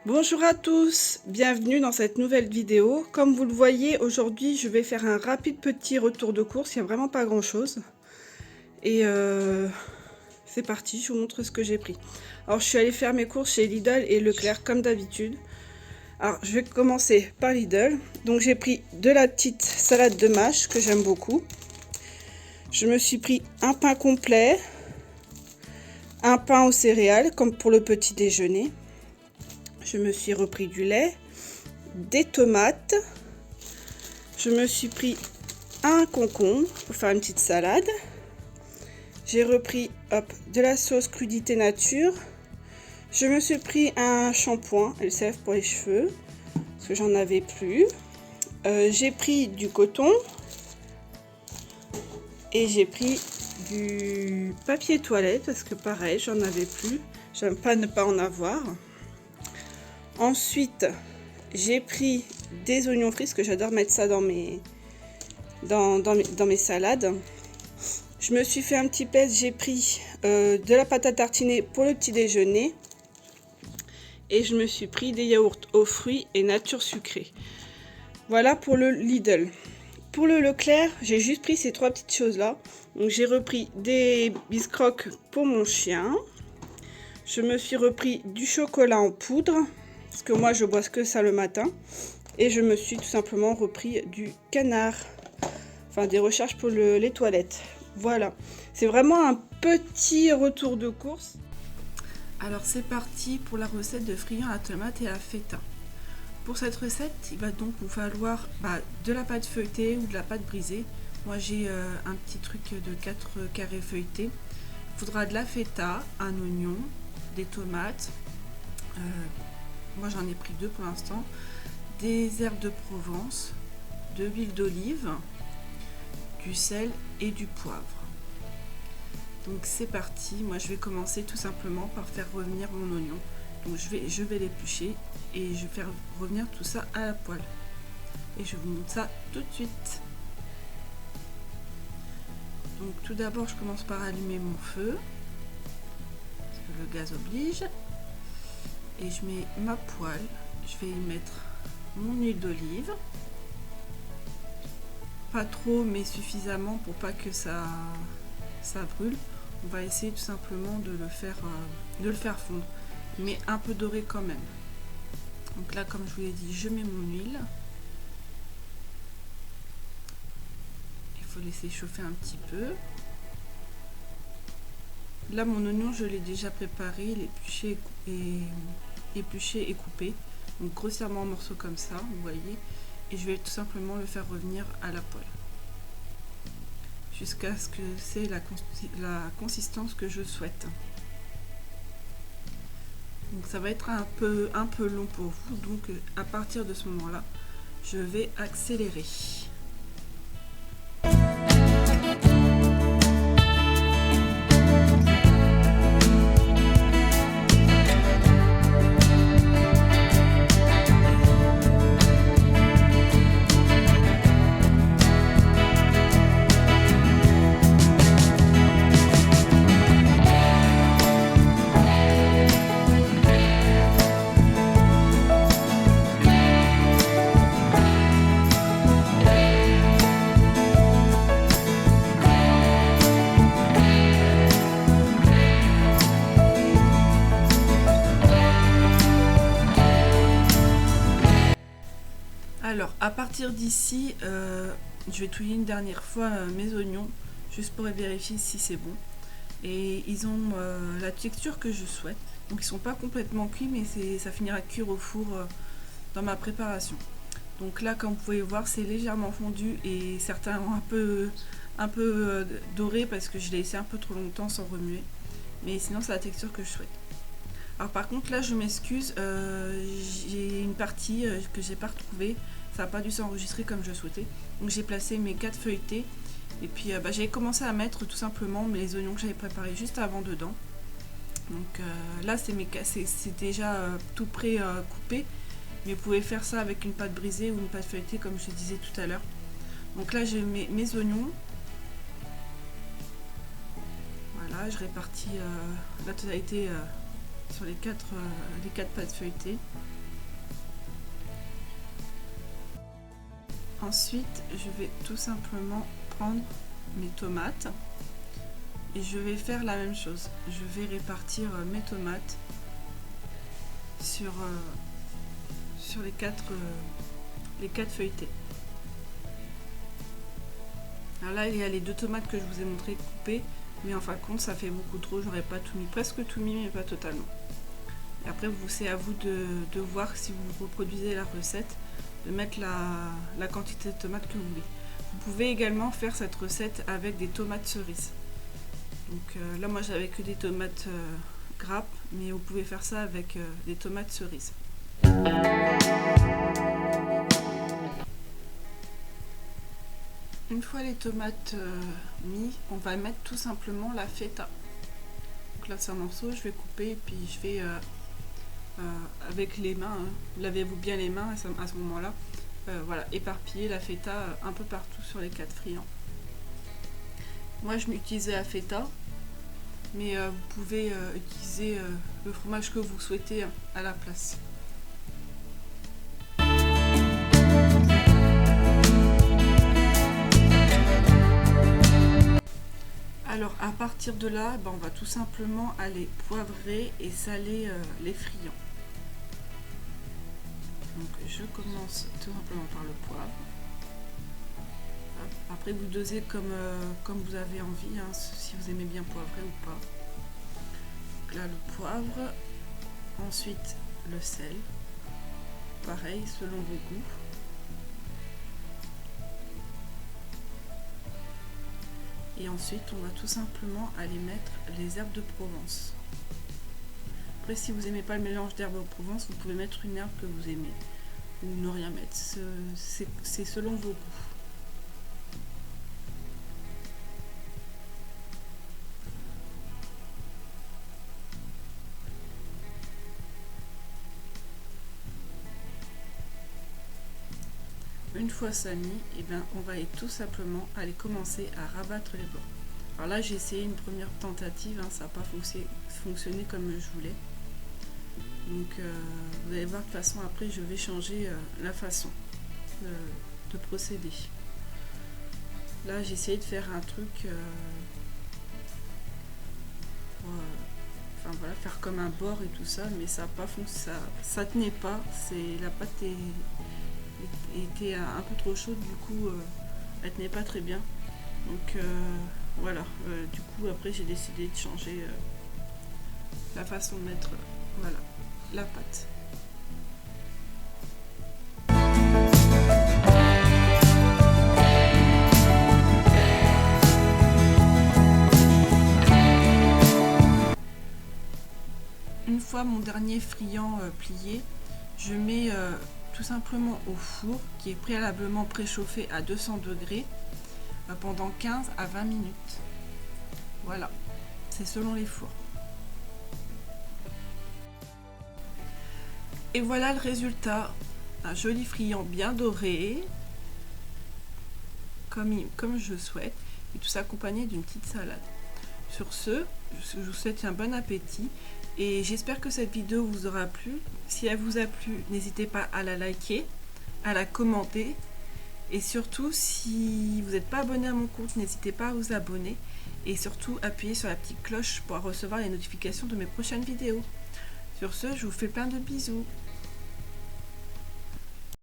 Bonjour à tous, bienvenue dans cette nouvelle vidéo. Comme vous le voyez, aujourd'hui je vais faire un rapide petit retour de course, il n'y a vraiment pas grand chose. Et c'est parti, je vous montre ce que j'ai pris. Alors je suis allée faire mes courses chez Lidl et Leclerc comme d'habitude. Alors je vais commencer par Lidl. Donc j'ai pris de la petite salade de mâche que j'aime beaucoup. Je me suis pris un pain complet, un pain aux céréales comme pour le petit déjeuner. Je me suis repris du lait, des tomates. Je me suis pris un concombre pour faire une petite salade. J'ai repris de la sauce crudité nature. Je me suis pris un shampoing LCF pour les cheveux parce que j'en avais plus. J'ai pris du coton et j'ai pris du papier toilette parce que pareil j'en avais plus. J'aime pas ne pas en avoir. Ensuite, j'ai pris des oignons frits, parce que j'adore mettre ça dans mes salades. Je me suis fait un petit pet, j'ai pris de la pâte à tartiner pour le petit déjeuner. Et je me suis pris des yaourts aux fruits et nature sucrée. Voilà pour le Lidl. Pour le Leclerc, j'ai juste pris ces trois petites choses-là. Donc j'ai repris des biscrocs pour mon chien. Je me suis repris du chocolat en poudre. Parce que moi je bois que ça le matin. Et je me suis tout simplement repris du canard. Enfin des recherches pour les toilettes. Voilà. C'est vraiment un petit retour de course. Alors c'est parti pour la recette de friand à la tomate et à la feta. Pour cette recette, il va donc vous falloir de la pâte feuilletée ou de la pâte brisée. Moi j'ai un petit truc de 4 carrés feuilletés. Il faudra de la feta, un oignon, des tomates. Moi j'en ai pris 2 pour l'instant, des herbes de Provence, de l'huile d'olive, du sel et du poivre. Donc c'est parti, moi je vais commencer tout simplement par faire revenir mon oignon. Donc je vais l'éplucher et je vais faire revenir tout ça à la poêle. Et je vous montre ça tout de suite. Donc tout d'abord je commence par allumer mon feu, parce que le gaz oblige. Et je mets ma poêle, je vais y mettre mon huile d'olive, pas trop mais suffisamment pour pas que ça brûle. On va essayer tout simplement de le faire fondre, mais un peu doré quand même. Donc là, comme je vous l'ai dit, je mets mon huile. Il faut laisser chauffer un petit peu. Là, mon oignon, je l'ai déjà préparé, il est épluché et coupé, donc grossièrement en morceaux comme ça, vous voyez, et je vais tout simplement le faire revenir à la poêle jusqu'à ce que c'est la consistance que je souhaite. Donc ça va être un peu long pour vous, donc à partir de ce moment là je vais accélérer. Alors à partir d'ici, je vais touiller une dernière fois mes oignons juste pour vérifier si c'est bon. Et ils ont la texture que je souhaite, donc ils sont pas complètement cuits, mais ça finira cuire au four dans ma préparation. Donc là, comme vous pouvez voir, c'est légèrement fondu et certains ont un peu doré parce que je l'ai laissé un peu trop longtemps sans remuer. Mais sinon, c'est la texture que je souhaite. Alors par contre, là, je m'excuse, j'ai une partie que j'ai pas retrouvée. Ça n'a pas dû s'enregistrer comme je souhaitais. Donc j'ai placé mes 4 feuilletés. Et puis j'avais commencé à mettre tout simplement les oignons que j'avais préparés juste avant dedans. Donc là, c'est déjà tout prêt coupé. Mais vous pouvez faire ça avec une pâte brisée ou une pâte feuilletée comme je disais tout à l'heure. Donc là, je mets mes oignons. Voilà, je répartis la totalité sur les quatre pâtes feuilletées. Ensuite, je vais tout simplement prendre mes tomates et je vais faire la même chose. Je vais répartir mes tomates sur les quatre feuilletés. Alors là, il y a les 2 tomates que je vous ai montré coupées, mais en fin de compte, ça fait beaucoup trop. J'aurais pas tout mis, presque tout mis, mais pas totalement. Et après, c'est à vous de voir si vous reproduisez la recette, de mettre la quantité de tomates que vous voulez. Vous pouvez également faire cette recette avec des tomates cerises. Donc là, moi, j'avais que des tomates grappes, mais vous pouvez faire ça avec des tomates cerises. Une fois les tomates mises, on va mettre tout simplement la feta. Donc là, c'est un morceau, je vais couper et puis je vais avec les mains, lavez-vous bien les mains à ce moment-là, voilà, éparpiller la feta un peu partout sur les 4 friands. Moi, je m'utilisais la feta, mais vous pouvez utiliser le fromage que vous souhaitez à la place. Alors à partir de là, on va tout simplement aller poivrer et saler les friands. Donc je commence tout simplement par le poivre. Après vous dosez comme vous avez envie, hein, si vous aimez bien poivrer ou pas. Donc là le poivre, ensuite le sel, pareil selon vos goûts. Et ensuite, on va tout simplement aller mettre les herbes de Provence. Après, si vous n'aimez pas le mélange d'herbes de Provence, vous pouvez mettre une herbe que vous aimez. Ou ne rien mettre. C'est selon vos goûts. Une fois ça mis, on va tout simplement aller commencer à rabattre les bords. Alors là, j'ai essayé une première tentative, hein, ça n'a pas fonctionné comme je voulais. Donc vous allez voir de toute façon, après je vais changer la façon de procéder. Là, j'ai essayé de faire un truc, enfin voilà, faire comme un bord et tout ça, mais ça n'a pas fonctionné, ça tenait pas, la pâte était un peu trop chaude, du coup elle tenait pas très bien. Donc voilà, du coup après j'ai décidé de changer la façon de mettre voilà, la pâte. Une fois mon dernier friand plié, je mets tout simplement au four qui est préalablement préchauffé à 200 degrés pendant 15 à 20 minutes. Voilà, c'est selon les fours. Et voilà le résultat, un joli friand bien doré, comme je souhaite, et tout ça accompagné d'une petite salade. Sur ce, je vous souhaite un bon appétit et j'espère que cette vidéo vous aura plu. Si elle vous a plu, n'hésitez pas à la liker, à la commenter et surtout si vous n'êtes pas abonné à mon compte, n'hésitez pas à vous abonner et surtout appuyer sur la petite cloche pour recevoir les notifications de mes prochaines vidéos. Sur ce, je vous fais plein de bisous.